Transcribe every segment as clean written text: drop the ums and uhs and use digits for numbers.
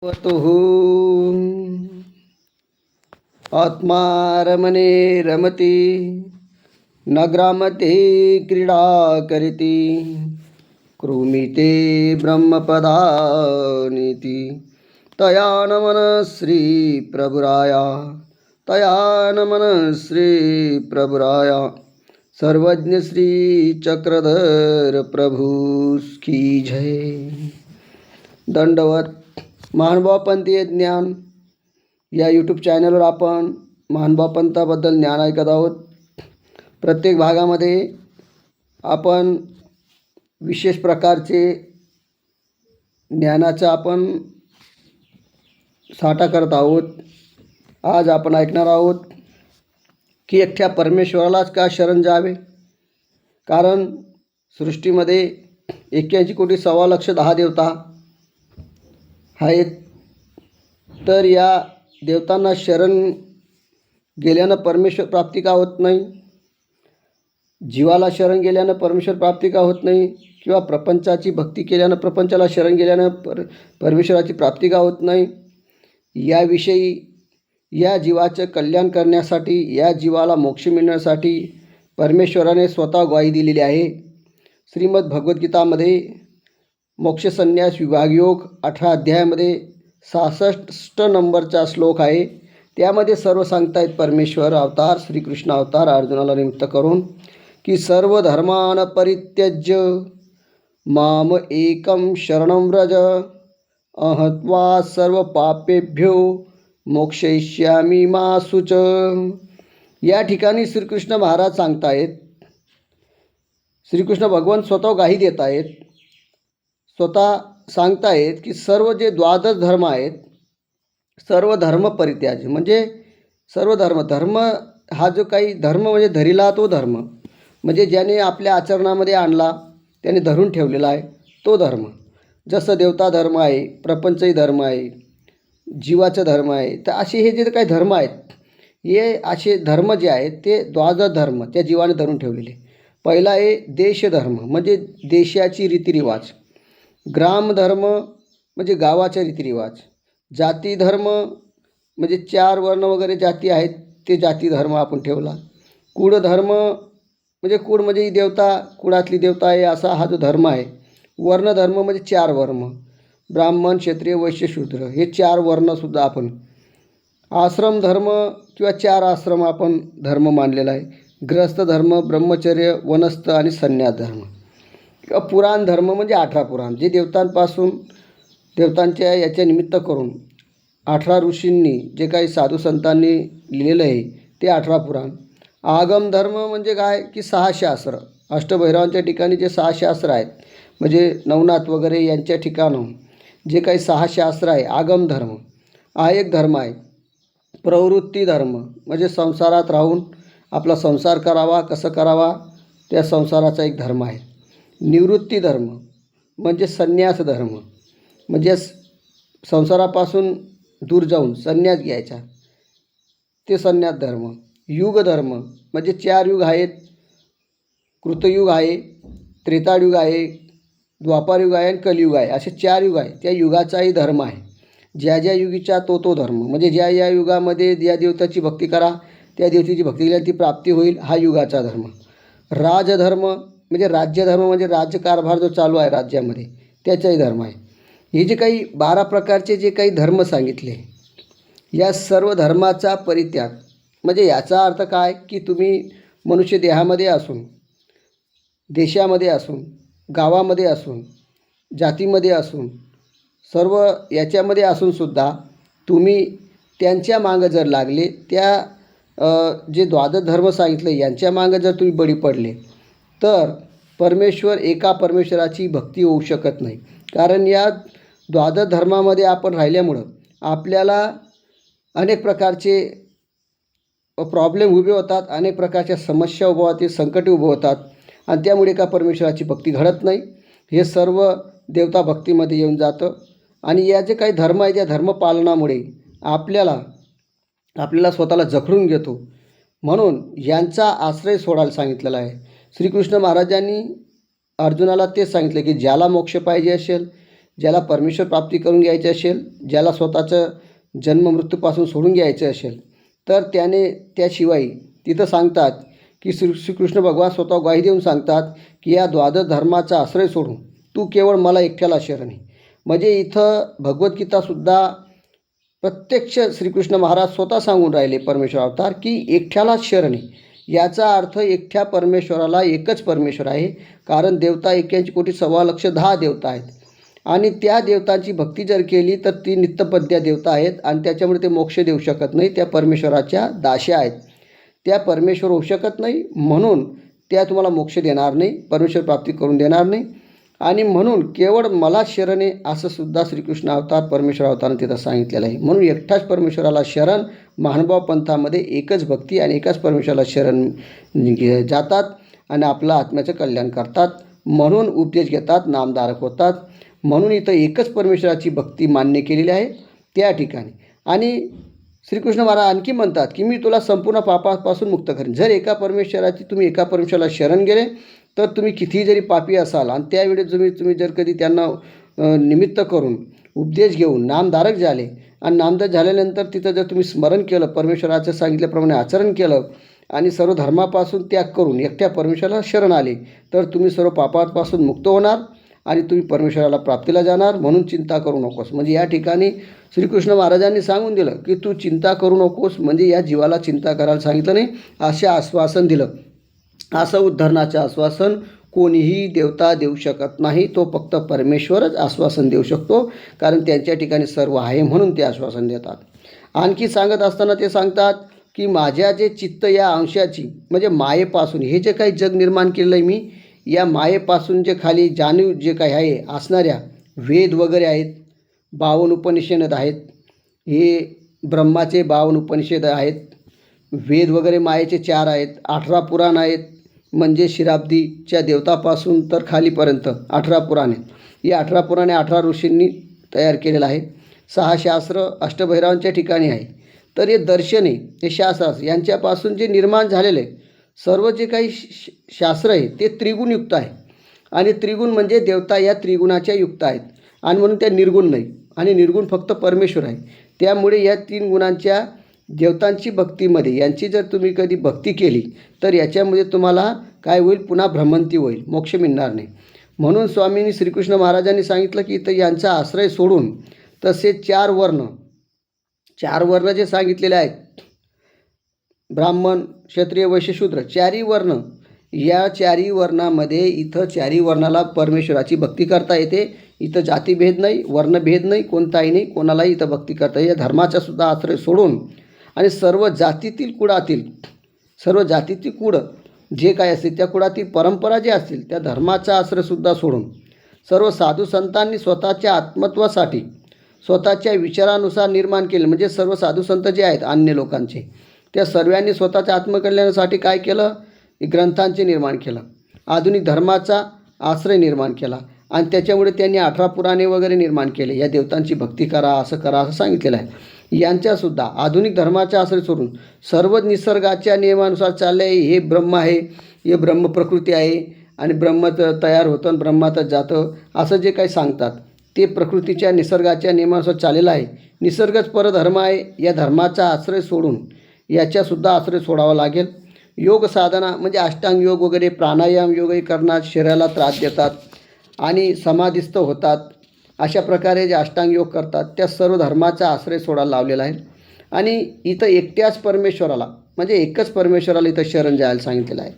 वतुः आत्मा रमणे रमति न ग्रामते क्रीडा करिति कृमीते ब्रह्मपदानीति तया नमन श्री प्रभुराया तया नमन श्री प्रभुराया सर्वज्ञ श्री चक्रधर प्रभु की जय। दंडवत। महानुभावपंथीय ज्ञान या यूट्यूब चॅनलवर आपण महानुभावपंथाबद्दल ज्ञान ऐकत आहोत। प्रत्येक भागामध्ये आपण विशेष प्रकारचे ज्ञानाचा आपण साठा करत आहोत। आज आपण ऐकणार आहोत की एकट्या परमेश्वरालाच का शरण जावे, कारण सृष्टीमध्ये 81,10,10,000 देवता आहेत। तर या देवतांना शरण गेल्यानं परमेश्वर प्राप्ती का होत नाही, जीवाला शरण गेल्यानं परमेश्वर प्राप्ती का होत नाही, किंवा प्रपंचाची भक्ती केल्यानं प्रपंचाला शरण गेल्यानं परमेश्वराची प्राप्ती का होत नाही, याविषयी या जीवाचं कल्याण करण्यासाठी, या जीवाला मोक्ष मिळण्यासाठी परमेश्वराने स्वतः ग्वाही दिलेली आहे। श्रीमद भगवद्गीतामध्ये मोक्ष संन्यास विभाग योग 18 अध्यायामध्ये 66 नंबरचा श्लोक आहे। त्यामध्ये सर्व सांगतायत परमेश्वर अवतार श्रीकृष्ण अवतार अर्जुनाला निमित्त करून की सर्व धर्मान परित्यज्य माम एकम शरणं व्रज अहत्वा सर्व पापेभ्यो मोक्षयिष्यामि मा शुच। या ठिकाणी श्रीकृष्ण महाराज सांगतायत, श्रीकृष्ण भगवान स्वतः ग्वाही देत आहेत, स्वतः सांगतायत की सर्व जे द्वादश धर्म आहेत, सर्व धर्म परित्याज्य म्हणजे सर्व धर्म हा जो काही धर्म म्हणजे धरिला तो धर्म, म्हणजे ज्याने आपल्या आचरणामध्ये आणला त्याने धरून ठेवलेला आहे तो धर्म। जसं देवता धर्म आहे, प्रपंचही धर्म आहे, जीवाचा धर्म आहे। तर असे हे जे काही धर्म आहेत, हे असे धर्म जे आहेत ते द्वादश धर्म त्या जीवाने धरून ठेवलेले। पहिला आहे देशधर्म म्हणजे देशाची रीतिरिवाज, ग्रामधर्म म्हणजे गावाचा रीतिरिवाज, जाती धर्म म्हणजे 4 वर्ण वगैरे जाती आहेत ते जाती धर्म आपण ठेवला, कुळधर्म म्हणजे कुळ म्हणजे ही देवता कुळातली देवता आहे असा हा जो धर्म आहे, वर्णधर्म म्हणजे 4 वर्ण, ब्राह्मण क्षत्रिय वैश्य शूद्र हे 4 वर्णसुद्धा आपण, आश्रम धर्म किंवा 4 आश्रम आपण धर्म मानलेला आहे, गृहस्थ धर्म ब्रह्मचर्य वनस्थ आणि संन्यास धर्म, किंवा पुराण धर्म म्हणजे 18 पुराण जे देवतांपासून देवतांच्या याच्या निमित्त करून 18 ऋषींनी जे काही साधू संतांनी लिहिलेलं आहे ते 18 पुराण। आगम धर्म म्हणजे काय की 6 शास्त्र, अष्टभैरवांच्या ठिकाणी जे 6 शास्त्र आहेत म्हणजे नवनाथ वगैरे यांच्या ठिकाणं जे काही 6 शास्त्र आहे आगम धर्म हा एक धर्म आहे। प्रवृत्ती धर्म म्हणजे संसारात राहून आपला संसार करावा कसं करावा त्या संसाराचा एक धर्म आहे। निवृत्ती धर्म म्हणजे संन्यास धर्म म्हणजे संसारापासून दूर जाऊन संन्यास घ्यायचा ते संन्यास धर्म। युग धर्म म्हणजे 4 युग आहेत, कृतयुग आहे, त्रेतायुग आहे, द्वापारयुग आहे आणि कलियुग आहे, असे 4 युग आहे। त्या युगाचाही धर्म आहे, ज्या युगीचा तो धर्म म्हणजे ज्या युगामध्ये ज्या देवताची भक्ती करा त्या देवतेची भक्ती केल्याने ती प्राप्ती होईल, हा युगाचा धर्म। राजधर्म म्हणजे राज्यधर्म म्हणजे राज्यकारभार जो चालू आहे राज्यामध्ये त्याचाही धर्म आहे। हे जे काही 12 प्रकारचे जे काही धर्म सांगितले, या सर्व धर्माचा परित्याग म्हणजे याचा अर्थ काय की तुम्ही मनुष्य देहामध्ये असून, देशामध्ये असून, गावामध्ये असून, जातीमध्ये असून, सर्व याच्यामध्ये असूनसुद्धा तुम्ही त्यांच्या मागं जर लागले, त्या जे द्वादश धर्म सांगितले यांच्या मागं जर तुम्ही बळी पडले तर परमेश्वर एका परमेश्वराची भक्ती होऊ शकत नाही। कारण या द्वादश धर्मामध्ये आपण राहिल्यामुळं आपल्याला अनेक प्रकारचे प्रॉब्लेम उभे होतात, अनेक प्रकारच्या समस्या उभं होतात, संकटे उभं होतात आणि त्यामुळे का परमेश्वराची भक्ती घडत नाही। हे सर्व देवता भक्तीमध्ये येऊन जातं आणि या जे काही धर्म आहे त्या धर्मपालनामुळे आपल्याला स्वतःला जखडून घेतो, म्हणून यांचा आश्रय सोडायला सांगितलेला आहे। श्रीकृष्ण महाराजांनी अर्जुनाला तेच सांगितलं की ज्याला मोक्ष पाहिजे असेल, ज्याला परमेश्वर प्राप्ती करून घ्यायची असेल, ज्याला स्वतःचं जन्ममृत्यूपासून सोडून घ्यायचं असेल, तर त्याने त्याशिवाय तिथं सांगतात की श्रीकृष्ण भगवान स्वतः ग्वाही देऊन सांगतात की या द्वादश धर्माचा आश्रय सोडून तू केवळ मला एकट्याला शरण आहे. म्हणजे इथं भगवद्गीतासुद्धा प्रत्यक्ष श्रीकृष्ण महाराज स्वतः सांगून राहिले परमेश्वर अवतार की एकट्यालाच शरण आहे. याचा अर्थ एकट्या परमेश्वराला एकच परमेश्वर आहे. कारण देवता 81 कोटी 1,10,10 देवता आहेत आणि त्या देवतांची भक्ती जर केली तर ती नित्यपद्या देवता आहेत आणि त्याच्यामुळे ते मोक्ष देऊ शकत नाही. त्या परमेश्वराच्या दास्या आहेत. त्या परमेश्वर होऊ शकत नाही, म्हणून त्या तुम्हाला मोक्ष देणार नाही, परमेश्वर प्राप्ती करून देणार नाही. आणि म्हणून केवळ मला शरण आहे असं सुद्धा श्रीकृष्ण अवतार परमेश्वर अवतारानं तिथं सांगितलेलं आहे. म्हणून एकटाच परमेश्वराला शरण, महानुभाव पंथामध्ये एकच भक्ती आणि एकाच परमेश्वराला शरण जातात आणि आपलं आत्म्याचं कल्याण करतात. म्हणून उपदेश घेतात, नामधारक होतात. म्हणून इथं एकच परमेश्वराची भक्ती मान्य केलेली आहे त्या ठिकाणी. आणि श्रीकृष्ण महाराज आणखी म्हणतात की मी तुला संपूर्ण पापापासून मुक्त करेन. जर तुम्ही एका परमेश्वराला शरण गेले तर तुम्ही कितीही जरी पापी असाल आणि त्यावेळी तुम्ही जर कधी त्यांना निमित्त करून उपदेश घेऊन नामधारक झाले आणि नामधारक झाल्यानंतर तिथं जर तुम्ही स्मरण केलं, परमेश्वराचं सांगितल्याप्रमाणे आचरण केलं आणि सर्व धर्मापासून त्याग करून एकट्या परमेश्वराला शरण आले तर तुम्ही सर्व पापापासून मुक्त होणार आणि तुम्ही परमेश्वराला प्राप्तीला जाणार. म्हणून चिंता करू नकोस. म्हणजे या ठिकाणी श्रीकृष्ण महाराजांनी सांगून दिलं की तू चिंता करू नकोस, म्हणजे या जीवाला चिंता करायला सांगितलं नाही, असे आश्वासन दिलं. असं उद्धरणाचे आश्वासन कोणीही देवता देऊ शकत नाही. तो फक्त परमेश्वरच आश्वासन देऊ शकतो, कारण त्यांच्या ठिकाणी सर्व आहे म्हणून ते आश्वासन देतात. आणखी सांगत असताना ते सांगतात की माझ्या जे चित्त या अंशाची म्हणजे मायेपासून हे जे काही जग निर्माण केलं आहे मी, या मायेपासून जे खाली जाणीव जे काही आहे असणाऱ्या वेद वगैरे आहेत, 52 उपनिषद आहेत, हे ब्रह्माचे 52 उपनिषद आहेत, वेद वगैरे मायेचे 4 आहेत, 18 पुराण आहेत, म्हणजे शिराब्दीच्या देवतापासून तर खालीपर्यंत 18 पुराणे. ही 18 पुराणे 18 ऋषींनी तयार केलेलं आहे. 6 शास्त्र अष्टभैरवांच्या ठिकाणी आहे. तर हे दर्शने, हे शास्त्र यांच्यापासून जे निर्माण झालेलं आहे सर्व जे काही शास्त्र आहे ते त्रिगुणयुक्त आहे. आणि त्रिगुण म्हणजे देवता या त्रिगुणाच्या युक्त आहेत आणि म्हणून त्या निर्गुण नाही. आणि निर्गुण फक्त परमेश्वर आहे. त्यामुळे या 3 गुणांच्या देवतांची भक्तीमध्ये यांची जर तुम्ही कधी भक्ती केली तर याच्यामध्ये तुम्हाला काय होईल, पुन्हा भ्रमंती होईल, मोक्ष मिळणार नाही. म्हणून स्वामींनी श्रीकृष्ण महाराजांनी सांगितलं की इथं यांचा आश्रय सोडून तसे 4 वर्ण जे सांगितलेले आहेत, ब्राह्मण, क्षत्रिय, वैश्य, शूद्र, 4ही वर्ण, या 4ही वर्णामध्ये इथं 4ही वर्णाला परमेश्वराची भक्ती करता येते. इथं जातीभेद नाही, वर्णभेद नाही, कोणताही नाही, कोणालाही इथं भक्ती करता येते. या धर्माचा सुद्धा आश्रय सोडून आणि सर्व जातीतील कुळ जे काय असतील त्या कुळातील परंपरा जे असतील त्या धर्माचा आश्रयसुद्धा सोडून सर्व साधू संतांनी स्वतःच्या आत्मत्वासाठी स्वतःच्या विचारानुसार निर्माण केले. म्हणजे सर्व साधू संत जे आहेत अन्य लोकांचे, त्या सर्वांनी स्वतःच्या आत्मकल्याणासाठी काय केलं, ग्रंथांचे निर्माण केलं, आधुनिक धर्माचा आश्रय निर्माण केला आणि त्याच्यामुळे त्यांनी 18 पुराणे वगैरे निर्माण केले. या देवतांची भक्ती करा, असं सांगितलेलं आहे. यांच्यासुद्धा आधुनिक धर्माचा आश्रय सोडून सर्व निसर्गाच्या नियमानुसार चालले आहे. हे ब्रह्म आहे, हे ब्रह्म प्रकृती आहे आणि ब्रह्म तयार होतं आणि ब्रह्मातच जातं असं जे काही सांगतात ते प्रकृतीच्या निसर्गाच्या नियमानुसार चाललेलं आहे. निसर्गच परधर्म आहे. या धर्माचा आश्रय सोडून याच्यासुद्धा आश्रय सोडावा लागेल. योग साधना म्हणजे अष्टांग योग वगैरे, प्राणायाम योगही करणार, शरीराला त्रास देतात आणि समाधिस्थ होतात. अशा प्रकारे जे अष्टांग योग करतात त्या सर्व धर्माचा आश्रय सोडायला लावलेला आहे. आणि इथं एकट्याच परमेश्वराला म्हणजे एकच परमेश्वराला इथं शरण जायला सांगितलेलं आहे.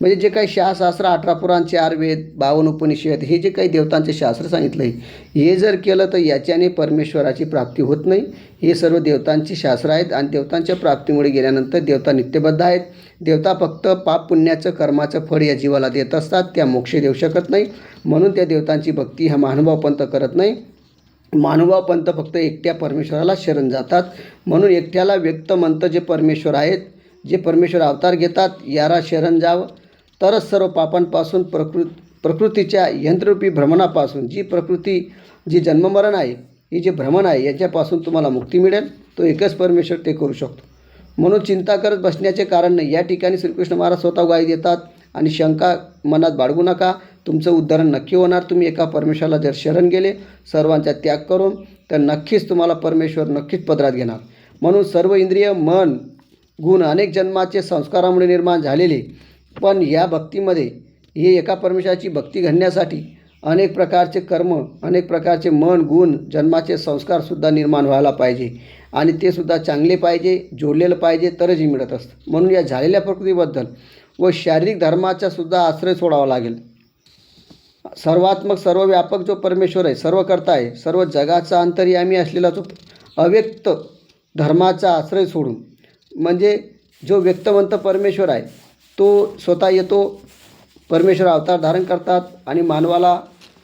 म्हणजे जे काही शास्त्र 18 पुराण, 4 वेद, 52 उपनिषद, हे जे काही देवतांचे शास्त्र सांगितलं आहे हे जर केलं तर याच्याने परमेश्वराची प्राप्ती होत नाही. हे सर्व देवतांची शास्त्र आहेत आणि देवतांच्या प्राप्तीमुळे गेल्यानंतर देवता नित्यबद्ध आहेत. देवता फक्त पाप पुण्याचं कर्माचं फळ या जीवाला देत असतात, त्या मोक्ष देऊ शकत नाही. म्हणून त्या देवतांची भक्ती हा महानुभाव पंथ करत नाही. महानुभाव पंथ फक्त एकट्या परमेश्वराला शरण जातात. म्हणून एकट्याला व्यक्त मंत्र जे परमेश्वर आहेत, जे परमेश्वर अवतार घेतात, याला शरण जावं तरच सर्व पापांपासून प्रकृतीच्या यंत्ररूपी भ्रमणापासून जी प्रकृती जी जन्ममरण आहे, ही जे भ्रमण आहे याच्यापासून तुम्हाला मुक्ती मिळेल. तो एकच परमेश्वर ते करू शकतो. म्हणून चिंता करत बसण्याचे कारण नाही. या ठिकाणी श्रीकृष्ण महाराज स्वतः ग्वाही देतात आणि शंका मनात बाळगू नका. तुमचं उद्धारण नक्की होणार. तुम्ही एका परमेश्वराला जर शरण गेले, सर्वांचा त्याग करून, तर नक्कीच तुम्हाला परमेश्वर नक्कीच पदरात घेणार. म्हणून सर्व इंद्रिय, मन, गुण अनेक जन्माचे संस्कारामुळे निर्माण झालेले, पण या भक्तीमध्ये हे एका परमेश्वराची भक्ती घडण्यासाठी अनेक प्रकारचे कर्म, अनेक प्रकारचे मन, गुण, जन्माचे संस्कारसुद्धा निर्माण व्हायला पाहिजे आणि ते सुद्धा चांगले पाहिजे, जोडलेलं पाहिजे, तरच मिळत असतं. म्हणून या झालेल्या प्रकृतीबद्दल व शारीरिक धर्माचा सुद्धा आश्रय सोडावा लागेल. सर्वात्मक, सर्वव्यापक जो परमेश्वर आहे, सर्वकर्ता आहे, सर्व जगाचा अंतर्यामी असलेला जो अव्यक्त धर्माचा आश्रय सोडून, म्हणजे जो व्यक्तवंत परमेश्वर आहे तो स्वतः येतो, परमेश्वर अवतार धारण करतात आणि मानवाला,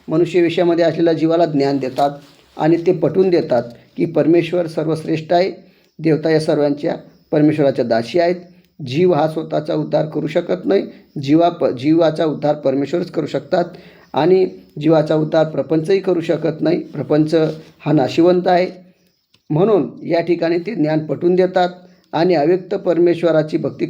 मनुष्य विषयामध्ये असलेल्या जीवाला ज्ञान देतात आणि ते पटवून देतात की परमेश्वर सर्वश्रेष्ठ आहे. देवता या सर्वांच्या परमेश्वराच्या दासी आहेत. जीव हा स्वतःचा उद्धार करू शकत नाही. जीवाचा उद्धार परमेश्वरच करू शकतात आणि जीवाचा उद्धार प्रपंचही करू शकत नाही. प्रपंच हा नाशिवंत आहे. म्हणून या ठिकाणी ते ज्ञान पटवून देतात आणि अव्यक्त परमेश्वराची भक्ती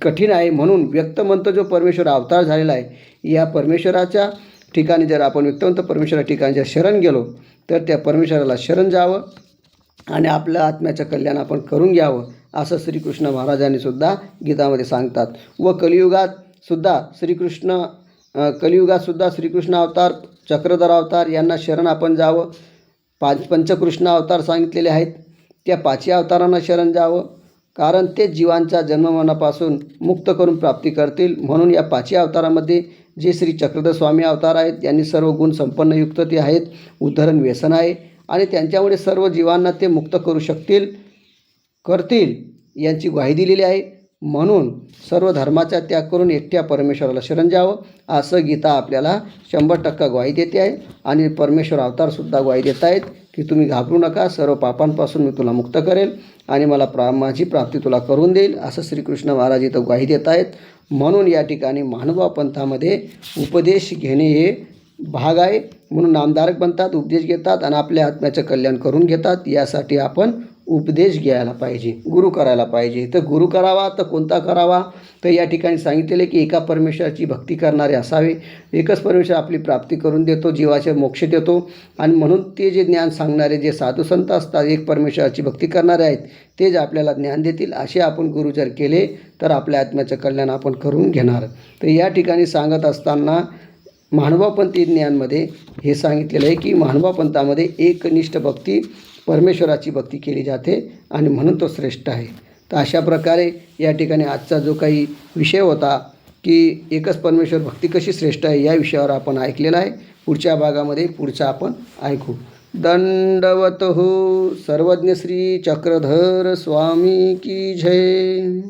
कठीण आहे. म्हणून व्यक्तमंत जो परमेश्वर अवतार झालेला आहे, या परमेश्वराच्या ठिकाणी जर आपण व्यक्तवंत परमेश्वरा ठिकाणी जर शरण गेलो, तर त्या परमेश्वराला शरण जावं आणि आपलं आत्म्याचं कल्याण आपण करून घ्यावं, असं श्रीकृष्ण महाराजांनी सुद्धा गीतामध्ये सांगतात. व कलियुगात सुद्धा श्रीकृष्ण अवतार, चक्रधर अवतार यांना शरण आपण जावं. पंचकृष्ण अवतार सांगितलेले आहेत, त्या 5 अवतारांना शरण जावं, कारण ते जीवांच्या जन्ममरणापासून मुक्त करून प्राप्ती करतील. म्हणून या 5 अवतारामध्ये जे श्री चक्रधर स्वामी अवतार आहेत, यांनी सर्व गुण संपन्न युक्त ते आहेत. उद्धरण व्यसन आहे आणि त्यांच्यामुळे सर्व जीवांना ते मुक्त करू करतील यांची ग्वाही दिलेली आहे. म्हणून सर्व धर्माचा त्याग करून एकट्या परमेश्वराला शरण जावं, असं गीता आपल्याला 100% ग्वाही देते आहे. आणि परमेश्वर अवतारसुद्धा ग्वाही देत आहेत की तुम्ही घाबरू नका, सर्व पापांपासून मी तुला मुक्त करेल आणि माझी प्राप्ती तुला करून देईल, असं श्रीकृष्ण महाराज इथं ग्वाही देत आहेत. म्हणून या ठिकाणी महानुभाव पंथामध्ये उपदेश घेणे हे भाग आहे. म्हणून नामधारक बनतात, उपदेश घेतात आणि आपल्या आत्म्याचं कल्याण करून घेतात. यासाठी आपण उपदेश घ्यायला पाहिजे, गुरु करायला पाहिजे. तर गुरु करावा तर कोणता करावा, तर या ठिकाणी सांगितलेले की एका परमेश्वराची भक्ती करणारे असावे. एकच परमेश्वर आपली प्राप्ती करून देतो, जीवाचे मोक्ष देतो. आणि म्हणून ते जे ज्ञान सांगणारे जे साधू संत असतात, एक परमेश्वराची भक्ती करणारे आहेत, तेच आपल्याला ज्ञान देतील. असे आपण गुरु जर केले तर आपल्या आत्म्याचं कल्याण आपण करून घेणार. तर या ठिकाणी सांगत असताना महानुभावपंथी ज्ञानमध्ये हे सांगितलेलं आहे की महानुभावपंथामध्ये एकनिष्ठ भक्ती, परमेश्वराची भक्ती केली जाते आणि म्हणून तो श्रेष्ठ आहे. तर अशा प्रकारे या ठिकाणी आजचा जो काही विषय होता की एकच परमेश्वर भक्ती कशी श्रेष्ठ आहे, या विषयावर आपण ऐकलेला आहे. पुढच्या भागामध्ये पुढचा आपण ऐकू. दंडवत हो. सर्वज्ञ श्री चक्रधर स्वामी की जय.